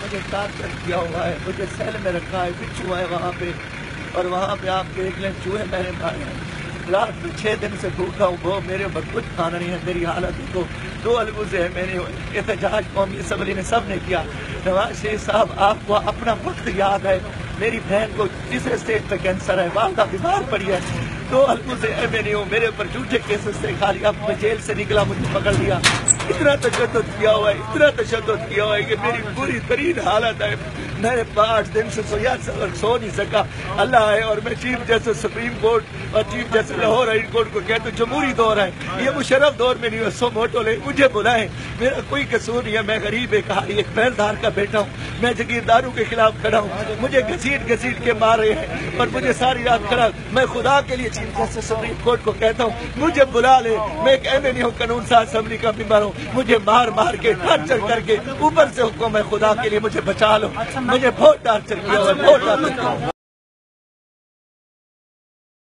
مجھے ٹارچر کیا ہوا ہے، مجھے سیل میں رکھا ہے، بچھو ہے وہاں پہ، اور وہاں پہ آپ دیکھ لیں چوہے میں نے مارے ہیں۔ رات میں 6 دن سے بھوکا ہوں، وہ میرے اوپر کچھ کھانا نہیں ہے۔ میری حالت کو 2 الگوزے ہیں، میں نے احتجاج قومی اسمبلی نے سب نے کیا۔ نواز شریف صاحب، آپ کو اپنا وقت یاد ہے؟ میری بہن کو تیسرے اسٹیج پہ کینسر ہے، والدہ بیمار پڑی ہے، 2 الگوزے ہیں، میں نہیں ہوں، میرے اوپر جھوٹے کیسز سے کھا لیا، میں جیل سے نکلا، مجھے پکڑ لیا۔ اتنا تشدد کیا ہوا ہے، اتنا تشدد کیا ہوا ہے کہ میری پوری ترین حالت ہے۔ میں 8 دن سے سو نہیں سکا۔ اللہ ہے، اور میں چیف جسٹس سپریم کورٹ اور chief justice Lahore high court کو کہتا ہوں جمہوری دور ہے، یہ مشرف دور میں نہیں ہے، سو موٹو لے مجھے بلائیں، میرا کوئی قصور نہیں ہے، میں غریب ایک پہلدار کا بیٹا ہوں، میں جگیرداروں کے خلاف کھڑا ہوں، مجھے گھسیٹ کے مار رہے ہیں اور مجھے ساری رات کھڑا، میں خدا کے لیے چیف جسٹس سپریم کورٹ کو کہتا ہوں مجھے بلا لے، میں ایک ایم این اے ہوں، قانون ساز اسمبلی کا ممبر ہوں، مجھے مار کے ٹارچر کر کے اوپر سے حکم ہے خدا کے لیے مجھے بچا لو، مجھے بہت ٹارچر کیا ہوا ہے، بہت ٹارچر کیا ہوا ہے۔